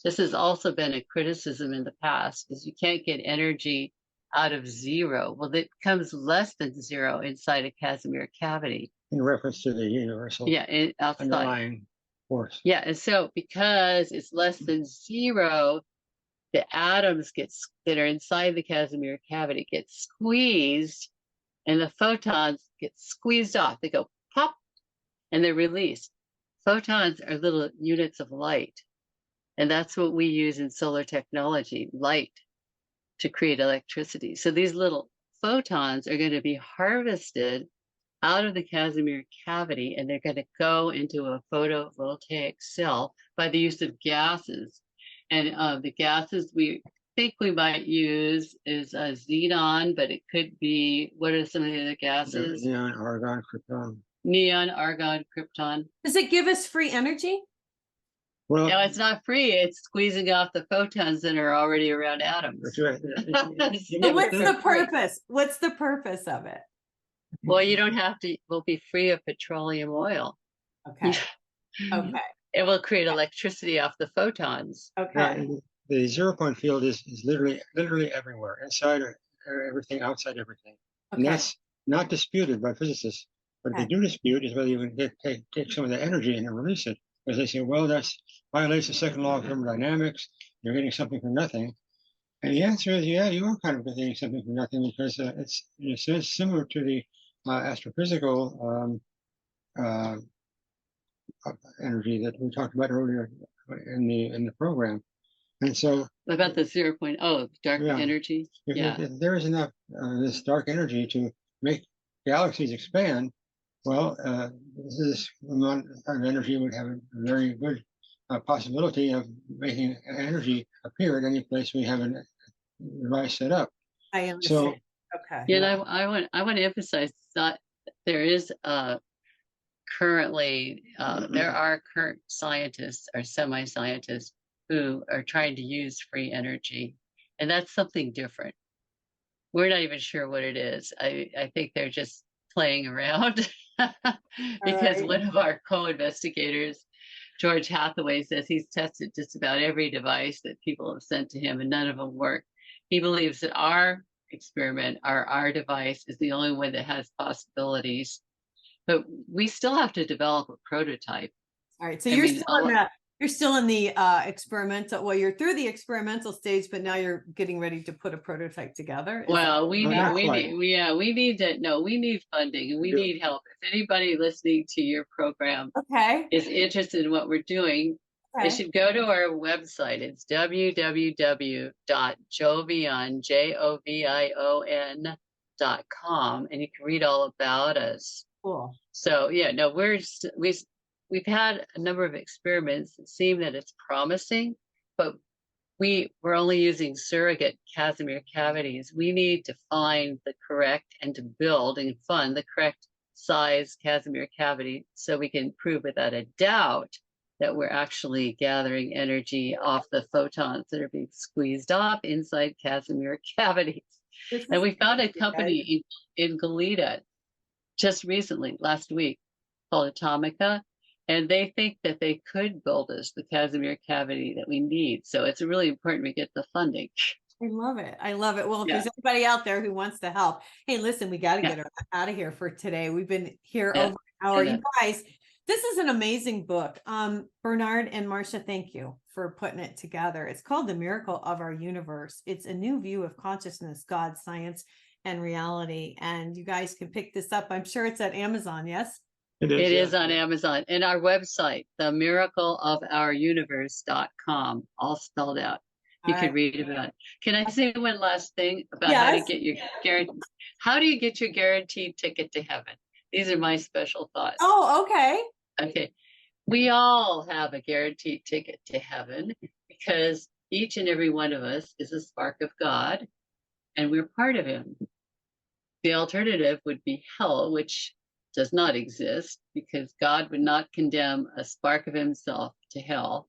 This has also been a criticism in the past, is you can't get energy out of zero. Well, it becomes less than zero inside a Casimir cavity. In reference to the universal Outside. underlying force. Yeah, and so because it's less than zero, the atoms that are inside the Casimir cavity get squeezed, and the photons get squeezed off. They go pop, and they're released. Photons are little units of light, and that's what we use in solar technology, light, to create electricity. So these little photons are going to be harvested out of the Casimir cavity, and they're going to go into a photovoltaic cell by the use of gases. And the gases we think we might use is xenon, but it could be, what are some of the other gases? Neon, argon, krypton. Neon, argon, krypton. Does it give us free energy? Well, No, it's not free. It's squeezing off the photons that are already around atoms. that's right. So what's the purpose? What's the purpose of it? Well, you don't have to, we'll be free of petroleum oil. Okay. Okay. It will create electricity off the photons. Okay. The 0-point field is literally everywhere, inside everything, outside everything. And Okay. that's not disputed by physicists. What they Okay. do dispute is whether you can take some of the energy and release it. Because they say, well, that violates the second law of thermodynamics. You're getting something for nothing. And the answer is, yeah, you are kind of getting something for nothing, because it's in a sense similar to the astrophysical energy that we talked about earlier in the program. And so, What about the 0.0, dark Yeah. energy? if there is enough this dark energy to make galaxies expand, well, this amount of energy would have a very good possibility of making energy appear at any place we have a device set up. I So understand. Okay. Yeah, and I want to emphasize that there is currently there are current scientists or semi-scientists who are trying to use free energy, and that's something different. We're not even sure what it is. I think they're just playing around because right. one of our co-investigators, George Hathaway, says he's tested just about every device that people have sent to him and none of them work. He believes that our experiment, our device, is the only one that has possibilities, but we still have to develop a prototype. All right. So I you're mean, still in that. You're still in the experimental. Well, you're through the experimental stage, but now you're getting ready to put a prototype together. Well, we No, need, not we quite. need, yeah, we need to, no, we need funding and we need help. If anybody listening to your program Okay. is interested in what we're doing, they Okay. should go to our website. It's www.jovion.com, and you can read all about us. Cool. So yeah, no, we've had a number of experiments that seem that it's promising, but we're only using surrogate Casimir cavities. We need to find the correct and to build and fund the correct size Casimir cavity so we can prove without a doubt that we're actually gathering energy off the photons that are being squeezed off inside Casimir cavities. And we found a company in Goleta just recently, last week, called Atomica, and they think that they could build us the Casimir cavity that we need. So it's really important we get the funding. I love it. I love it. Well, if Yeah. there's anybody out there who wants to help, hey, listen, we got to Yeah. get her out of here for today. We've been here Yeah. over an hour. Yeah. You guys, this is an amazing book. Bernard and Marsha, thank you for putting it together. It's called The Miracle of Our Universe. It's a new view of consciousness, God, science, and reality. And you guys can pick this up. I'm sure it's at Amazon. Yes. it It yeah. is on Amazon and our website, themiracleofouruniverse.com, all spelled out. You All can right. read about it. Can I say one last thing about how to Yes. get your guarantee? How do you get your guaranteed ticket to heaven? These are my special thoughts. Oh, okay. Okay. We all have a guaranteed ticket to heaven because each and every one of us is a spark of God and we're part of him. The alternative would be hell, which does not exist because God would not condemn a spark of himself to hell.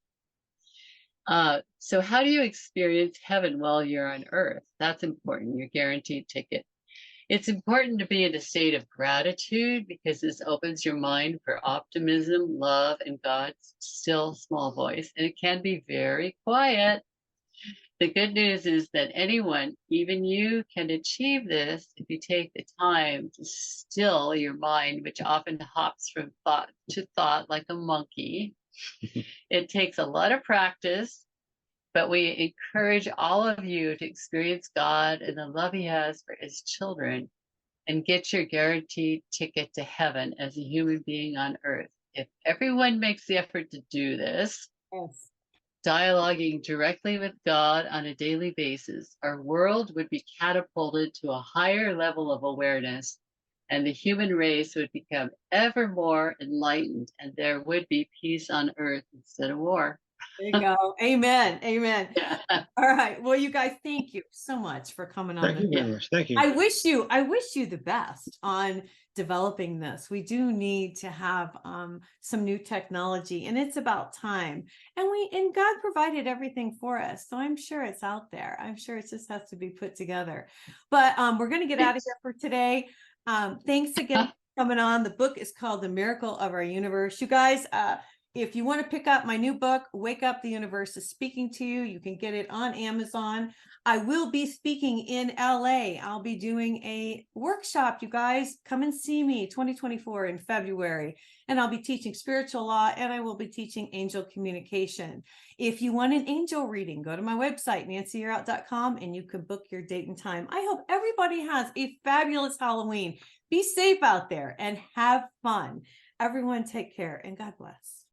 So how do you experience heaven while you're on earth? That's important, your guaranteed ticket. It's important to be in a state of gratitude because this opens your mind for optimism, love, and God's still small voice. And it can be very quiet. The good news is that anyone, even you, can achieve this if you take the time to still your mind, which often hops from thought to thought like a monkey. It takes a lot of practice, but we encourage all of you to experience God and the love he has for his children and get your guaranteed ticket to heaven as a human being on earth. If everyone makes the effort to do this, Yes. dialoguing directly with God on a daily basis, our world would be catapulted to a higher level of awareness and the human race would become ever more enlightened and there would be peace on earth instead of war. There you go. Amen. Amen. Yeah. All right. Well, you guys, thank you so much for coming on. Thank you very much. Thank you. I wish you the best on developing this. We do need to have some new technology, and it's about time. And God provided everything for us, so I'm sure it's out there. I'm sure it just has to be put together. But we're going to get out of here for today. Thanks again for coming on. The book is called The Miracle of Our Universe. You guys, if you want to pick up my new book, Wake Up, the Universe is Speaking to You, you can get it on Amazon. I will be speaking in LA. I'll be doing a workshop. You guys come and see me 2024 in February, and I'll be teaching spiritual law and I will be teaching angel communication. If you want an angel reading, go to my website, nancyyearout.com, and you can book your date and time. I hope everybody has a fabulous Halloween. Be safe out there and have fun. Everyone take care and God bless.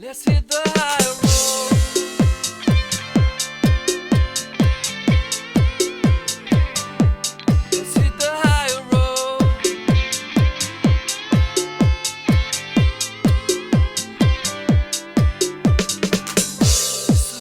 Let's hit the high